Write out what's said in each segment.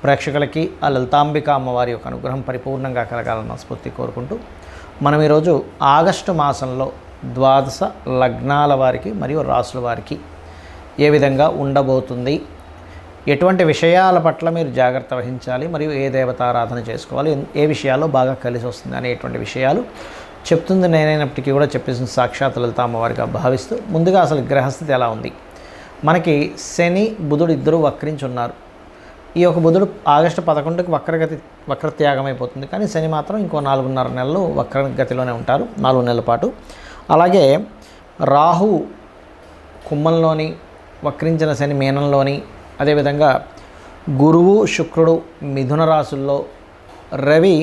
ప్రేక్షకులకి ఆ లలితాంబిక అమ్మవారి యొక్క అనుగ్రహం పరిపూర్ణంగా కలగాలని మనస్ఫూర్తి కోరుకుంటూ మనం ఈరోజు ఆగస్టు మాసంలో ద్వాదశ లగ్నాల వారికి మరియు రాసుల వారికి ఏ విధంగా ఉండబోతుంది, ఎటువంటి విషయాల పట్ల మీరు జాగ్రత్త వహించాలి, మరియు ఏ దేవతారాధన చేసుకోవాలి, ఏ విషయాల్లో బాగా కలిసి వస్తుంది అనేటువంటి విషయాలు చెప్తుంది నేనైనప్పటికీ కూడా చెప్పేసిన సాక్షాత్ లలిత అమ్మవారిగా భావిస్తూ, ముందుగా అసలు గ్రహస్థితి ఎలా ఉంది. మనకి శని బుధుడు ఇద్దరు వక్రించి ఉన్నారు. ఈ యొక్క బుధుడు ఆగస్టు 11కి వక్రత్యాగం అయిపోతుంది, కానీ శని మాత్రం ఇంకో 4.5 నెలలు వక్రగతిలోనే ఉంటారు, 4 నెలల పాటు. అలాగే రాహు కుంభంలోని, వక్రించిన శని మీనంలోని, అదేవిధంగా గురువు శుక్రుడు మిథున రాశుల్లో, రవి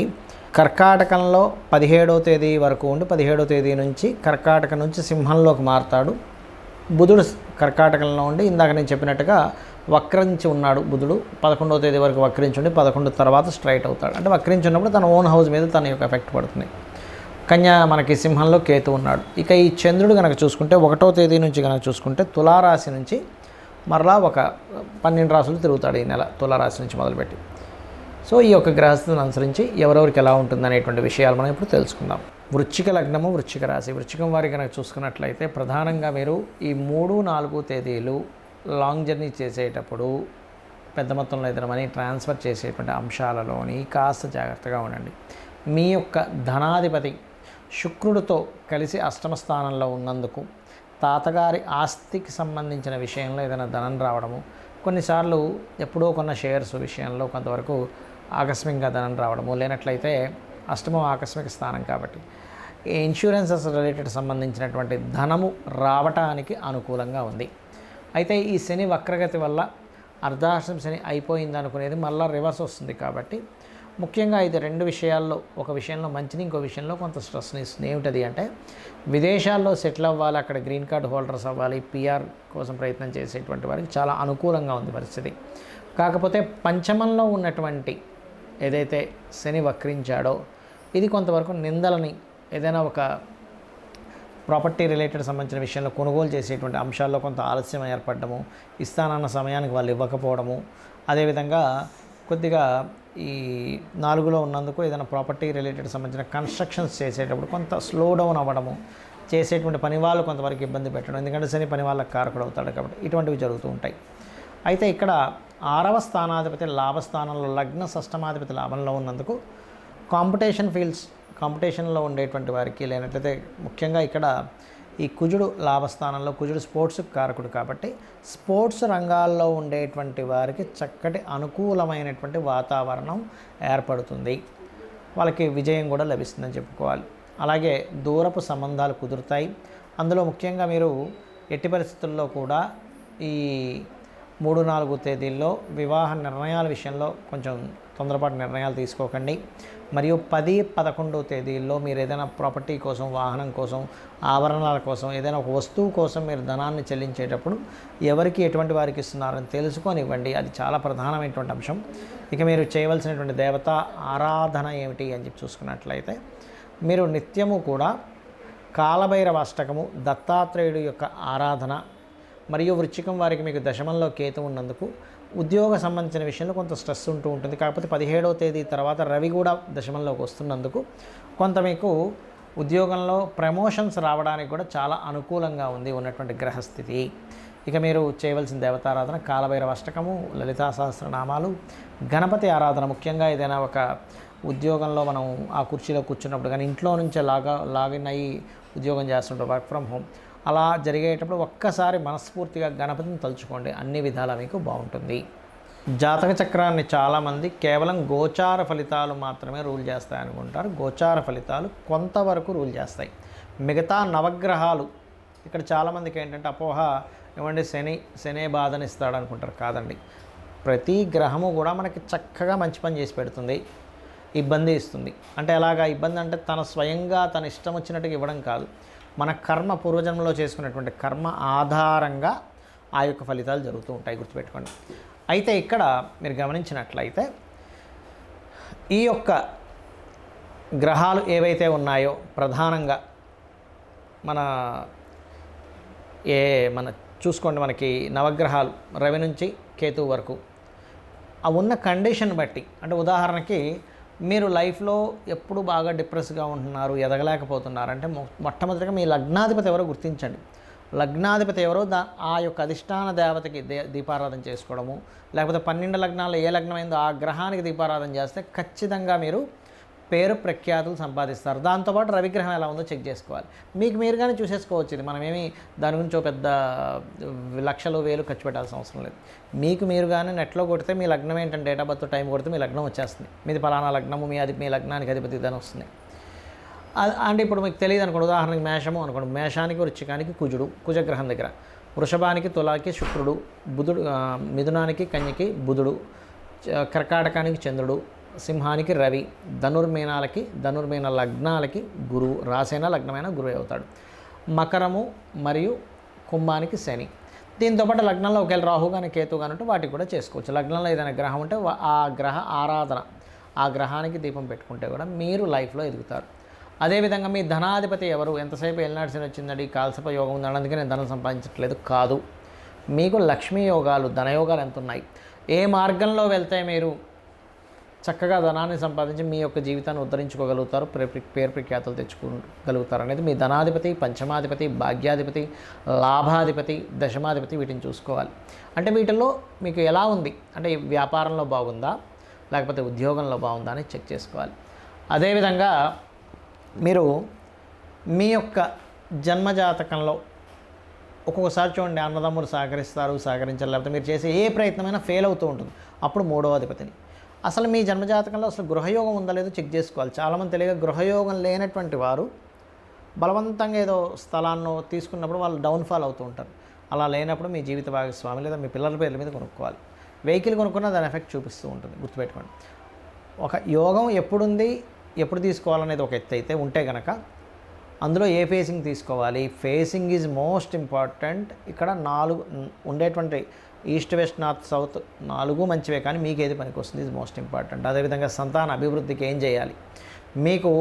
కర్కాటకంలో 17వ తేదీ వరకు ఉండి 17వ తేదీ నుంచి కర్కాటక నుంచి సింహంలోకి మారుతాడు. బుధుడు కర్కాటకంలో ఉండి ఇందాక నేను చెప్పినట్టుగా వక్రించి ఉన్నాడు. బుధుడు 11వ తేదీ వరకు వక్రించి ఉండి 11 తర్వాత స్ట్రైట్ అవుతాడు. అంటే వక్రించి ఉన్నప్పుడు తన ఓన్ హౌస్ మీద తన యొక్క ఎఫెక్ట్ పడుతుంది. కన్యా మనకి సింహంలో కేతు ఉన్నాడు. ఇక ఈ చంద్రుడు కనుక చూసుకుంటే 1వ తేదీ నుంచి కనుక చూసుకుంటే తులారాశి నుంచి మరలా ఒక 12 రాశులు తిరుగుతాడు ఈ నెల, తులారాశి నుంచి మొదలుపెట్టి. సో ఈ యొక్క గ్రహస్థితిని అనుసరించి ఎవరెవరికి ఎలా ఉంటుంది అనేటువంటి విషయాలు మనం ఇప్పుడు తెలుసుకుందాం. వృశ్చిక లగ్నము, వృశ్చిక రాశి. వృశ్చికం వారి కనుక చూసుకున్నట్లయితే ప్రధానంగా మీరు ఈ 3, 4 తేదీలు లాంగ్ జర్నీ చేసేటప్పుడు పెద్ద మొత్తంలో ఏదైనా మనీ ట్రాన్స్ఫర్ చేసేటువంటి అంశాలలోని కాస్త జాగ్రత్తగా ఉండండి. మీ యొక్క ధనాధిపతి శుక్రుడితో కలిసి అష్టమ స్థానంలో ఉన్నందుకు తాతగారి ఆస్తికి సంబంధించిన విషయంలో ఏదైనా ధనం రావడము, కొన్నిసార్లు ఎప్పుడో కొన్న షేర్స్ విషయంలో కొంతవరకు ఆకస్మికంగా ధనం రావడము, లేనట్లయితే అష్టమం ఆకస్మిక స్థానం కాబట్టి ఇన్సూరెన్సెస్ రిలేటెడ్ సంబంధించినటువంటి ధనము రావటానికి అనుకూలంగా ఉంది. అయితే ఈ శని వక్రగతి వల్ల అర్ధాష్టమ శని అయిపోయింది అనుకునేది మళ్ళీ రివర్స్ వస్తుంది. కాబట్టి ముఖ్యంగా ఇది 2 విషయాల్లో, ఒక విషయంలో మంచిని, ఇంకో విషయంలో కొంత స్ట్రెస్ని ఇస్తుంది. ఏమిటది అంటే విదేశాల్లో సెటిల్ అవ్వాలి, అక్కడ గ్రీన్ కార్డ్ హోల్డర్స్ అవ్వాలి, పిఆర్ కోసం ప్రయత్నం చేసేటువంటి వారికి చాలా అనుకూలంగా ఉంది పరిస్థితి. కాకపోతే పంచమంలో ఉన్నటువంటి ఏదైతే శని వక్రించాడో ఇది కొంతవరకు నిందలని, ఏదైనా ఒక ప్రాపర్టీ రిలేటెడ్ సంబంధించిన విషయంలో కొనుగోలు చేసేటువంటి అంశాల్లో కొంత ఆలస్యం ఏర్పడము, ఇస్తానన్న సమయానికి వాళ్ళు ఇవ్వకపోవడము, అదేవిధంగా కొద్దిగా ఈ 4లో ఉన్నందుకు ఏదైనా ప్రాపర్టీ రిలేటెడ్ సంబంధించిన కన్స్ట్రక్షన్స్ చేసేటప్పుడు కొంత స్లో డౌన్ అవ్వడము, చేసేటువంటి పని వాళ్ళు కొంతవరకు ఇబ్బంది పెట్టడం, ఎందుకంటే శని పని వాళ్ళకి కారకుడు అవుతాడు కాబట్టి ఇటువంటివి జరుగుతూ ఉంటాయి. అయితే ఇక్కడ 6వ స్థానాధిపతి లాభస్థానంలో, లగ్న షష్టమాధిపతి లాభంలో ఉన్నందుకు కాంపిటీషన్లో ఉండేటువంటి వారికి, లేనట్లయితే ముఖ్యంగా ఇక్కడ ఈ కుజుడు లాభస్థానంలో, కుజుడు స్పోర్ట్స్కి కారకుడు కాబట్టి స్పోర్ట్స్ రంగాల్లో ఉండేటువంటి వారికి చక్కటి అనుకూలమైనటువంటి వాతావరణం ఏర్పడుతుంది. వాళ్ళకి విజయం కూడా లభిస్తుందని చెప్పుకోవాలి. అలాగే దూరపు సంబంధాలు కుదురుతాయి. అందులో ముఖ్యంగా మీరు ఎట్టి పరిస్థితుల్లో కూడా ఈ 3, 4 తేదీల్లో వివాహ నిర్ణయాల విషయంలో కొంచెం తొందరపాటు నిర్ణయాలు తీసుకోకండి. మరియు 10, 11 తేదీల్లో మీరు ఏదైనా ప్రాపర్టీ కోసం, వాహనం కోసం, ఆభరణాల కోసం, ఏదైనా ఒక వస్తువు కోసం మీరు ధనాన్ని చెల్లించేటప్పుడు ఎవరికి ఎటువంటి వారికి ఇస్తున్నారని తెలుసుకొని ఇవ్వండి. అది చాలా ప్రధానమైనటువంటి అంశం. ఇక మీరు చేయవలసినటువంటి దేవతా ఆరాధన ఏమిటి అని చెప్పి చూసుకున్నట్లయితే మీరు నిత్యము కూడా కాలభైరవ అష్టకము, దత్తాత్రేయుడు యొక్క ఆరాధన, మరియు వృశ్చికం వారికి మీకు దశమంలో కేతు ఉన్నందుకు ఉద్యోగ సంబంధించిన విషయంలో కొంత స్ట్రెస్ ఉంటూ ఉంటుంది. కాకపోతే 17వ తేదీ తర్వాత రవి కూడా దశమంలోకి వస్తున్నందుకు కొంత మీకు ఉద్యోగంలో ప్రమోషన్స్ రావడానికి కూడా చాలా అనుకూలంగా ఉంది ఉన్నటువంటి గ్రహస్థితి. ఇక మీరు చేయవలసిన దేవతారాధన కాలభైరవ అష్టకము, లలితా సహస్రనామాలు, గణపతి ఆరాధన. ముఖ్యంగా ఏదైనా ఒక ఉద్యోగంలో మనం ఆ కుర్చీలో కూర్చున్నప్పుడు కానీ ఇంట్లో నుంచే లాగిన్ అయ్యి ఉద్యోగం చేస్తుంటారు, వర్క్ ఫ్రమ్ హోమ్, అలా జరిగేటప్పుడు ఒక్కసారి మనస్ఫూర్తిగా గణపతిని తలుచుకోండి, అన్ని విధాలా మీకు బాగుంటుంది. జాతక చక్రాన్ని చాలామంది కేవలం గోచార ఫలితాలు మాత్రమే రూల్ చేస్తాయి అనుకుంటారు. గోచార ఫలితాలు కొంతవరకు రూల్ చేస్తాయి. మిగతా నవగ్రహాలు, ఇక్కడ చాలామందికి ఏంటంటే అపోహ, ఏమంటే శనే బాధనిస్తాడు అనుకుంటారు. కాదండి, ప్రతి గ్రహము కూడా మనకి చక్కగా మంచి పని చేసి పెడుతుంది, ఇబ్బంది ఇస్తుంది. అంటే ఎలాగా ఇబ్బంది అంటే తన స్వయంగా తన ఇష్టం వచ్చినట్టుగా ఇవ్వడం కాదు, మన కర్మ, పూర్వజన్మలో చేసుకున్నటువంటి కర్మ ఆధారంగా ఆ యొక్క ఫలితాలు జరుగుతూ ఉంటాయి, గుర్తుపెట్టుకోండి. అయితే ఇక్కడ మీరు గమనించినట్లయితే ఈ యొక్క గ్రహాలు ఏవైతే ఉన్నాయో ప్రధానంగా మన చూసుకోండి, మనకి నవగ్రహాలు రవి నుంచి కేతువు వరకు ఆ ఉన్న కండిషన్ బట్టి, అంటే ఉదాహరణకి మీరు లైఫ్లో ఎప్పుడు బాగా డిప్రెస్గా ఉంటున్నారు, ఎదగలేకపోతున్నారు అంటే మొట్టమొదటిగా మీ లగ్నాధిపతి ఎవరో గుర్తించండి. లగ్నాధిపతి ఎవరో ఆ యొక్క అధిష్టాన దేవతకి దీపారాధన చేసుకోవడము, లేకపోతే 12 లగ్నాల్లో ఏ లగ్నమైందో ఆ గ్రహానికి దీపారాధన చేస్తే ఖచ్చితంగా మీరు పేరు ప్రఖ్యాతులు సంపాదిస్తారు. దాంతోపాటు రవిగ్రహం ఎలా ఉందో చెక్ చేసుకోవాలి. మీకు మీరుగానే చూసేసుకోవచ్చు. ఇది మనమేమి దాని గురించి పెద్ద లక్షలు వేలు ఖర్చు పెట్టాల్సిన అవసరం లేదు. మీకు మీరుగానే నెట్లో కొడితే మీ లగ్నం ఏంటంటే డేట్ ఆఫ్ బర్త్ టైం కొడితే మీ లగ్నం వచ్చేస్తుంది. మీది పలానా లగ్నము, మీ లగ్నానికి అధిపతి దాని వస్తుంది. అంటే ఇప్పుడు మీకు తెలియదు అనుకోండి, ఉదాహరణకి మేషము అనుకోండి, మేషానికి వృశ్చికానికి కుజుడు, కుజగ్రహం దగ్గర, వృషభానికి తులాకి శుక్రుడు, బుధుడు, మిథునానికి కన్యకి బుధుడు, కర్కాటకానికి చంద్రుడు, సింహానికి రవి, ధనుర్మీన లగ్నాలకి గురువు, రాసైన లగ్నమైన గురువు అవుతాడు. మకరము మరియు కుంభానికి శని. దీంతోపాటు లగ్నంలో ఒకవేళ రాహు కానీ కేతు కానీ ఉంటే వాటికి కూడా చేసుకోవచ్చు. లగ్నంలో ఏదైనా గ్రహం ఉంటే ఆ గ్రహ ఆరాధన, ఆ గ్రహానికి దీపం పెట్టుకుంటే కూడా మీరు లైఫ్లో ఎదుగుతారు. అదేవిధంగా మీ ధనాధిపతి ఎవరు, ఎంతసేపు ఎల్నాడు శని వచ్చిందండి, కాల్సప యోగం ఉందండి అందుకే నేను ధనం సంపాదించట్లేదు కాదు. మీకు లక్ష్మీ యోగాలు, ధనయోగాలు ఎంత ఉన్నాయి, ఏ మార్గంలో వెళ్తే మీరు చక్కగా ధనాన్ని సంపాదించి మీ యొక్క జీవితాన్ని ఉద్ధరించుకోగలుగుతారు, పేరు ప్రఖ్యాతులు తెచ్చుకోగలుగుతారు అనేది మీ ధనాధిపతి, పంచమాధిపతి, భాగ్యాధిపతి, లాభాధిపతి, దశమాధిపతి వీటిని చూసుకోవాలి. అంటే వీటిల్లో మీకు ఎలా ఉంది అంటే వ్యాపారంలో బాగుందా లేకపోతే ఉద్యోగంలో బాగుందా అని చెక్ చేసుకోవాలి. అదేవిధంగా మీరు మీ యొక్క జన్మజాతకంలో ఒక్కొక్కసారి చూడండి, అన్నదమ్ములు సహకరించారు, లేకపోతే మీరు చేసే ఏ ప్రయత్నమైనా ఫెయిల్ అవుతూ ఉంటుంది. అప్పుడు 3వ అధిపతిని అసలు మీ జన్మజాతకంలో అసలు గృహయోగం ఉందా లేదో చెక్ చేసుకోవాలి. చాలామంది తెలియక గృహయోగం లేనటువంటి వారు బలవంతంగా ఏదో స్థలాన్ని తీసుకున్నప్పుడు వాళ్ళు డౌన్ఫాల్ అవుతూ ఉంటారు. అలా లేనప్పుడు మీ జీవిత భాగస్వామి లేదా మీ పిల్లల పేర్ల మీద కొనుక్కోవాలి. వెహికల్ కొనుక్కున్నా దాని ఎఫెక్ట్ చూపిస్తూ ఉంటుంది, గుర్తుపెట్టుకోండి. ఒక యోగం ఎప్పుడుంది, ఎప్పుడు తీసుకోవాలనేది ఒక ఎత్తు అయితే ఉంటే కనుక అందులో ఏ ఫేసింగ్ తీసుకోవాలి, ఫేసింగ్ ఈజ్ మోస్ట్ ఇంపార్టెంట్. ఇక్కడ 4 ఉండేటువంటి ఈస్ట్ వెస్ట్ నార్త్ సౌత్ 4 మంచివే, కానీ మీకు ఏది పనికి వస్తుంది ఈజ్ మోస్ట్ ఇంపార్టెంట్. అదేవిధంగా సంతాన అభివృద్ధికి ఏం చేయాలి, మీకు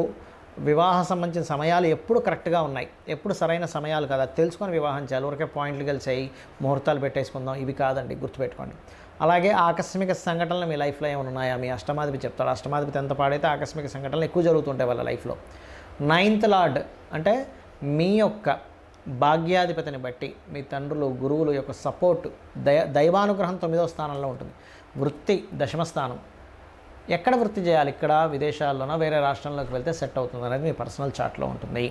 వివాహ సంబంధించిన సమయాలు ఎప్పుడు కరెక్ట్గా ఉన్నాయి, ఎప్పుడు సరైన సమయాలు కదా తెలుసుకొని వివాహం చేయాలి. ఊరికే పాయింట్లు కలిసాయి ముహూర్తాలు పెట్టేసుకుందాం ఇవి కాదండి, గుర్తుపెట్టుకోండి. అలాగే ఆకస్మిక సంఘటనలు మీ లైఫ్లో ఏమైనా ఉన్నాయా, మీ అష్టమాధిపతి చెప్తాడు. అష్టమాధిపతి ఎంత పాడైతే ఆకస్మిక సంఘటనలు ఎక్కువ జరుగుతుంటాయి వాళ్ళ లైఫ్లో. 9th లార్డ్ అంటే మీ యొక్క భాగ్యాధిపతిని బట్టి మీ తండ్రులు, గురువులు యొక్క సపోర్ట్, దైవానుగ్రహం 9వ స్థానంలో ఉంటుంది. వృత్తి 10వ స్థానం. ఎక్కడ వృత్తి చేయాలి, ఇక్కడ విదేశాల్లోనో వేరే రాష్ట్రంలోకి వెళ్తే సెట్ అవుతుంది అనేది మీ పర్సనల్ చార్ట్లో ఉంటుంది.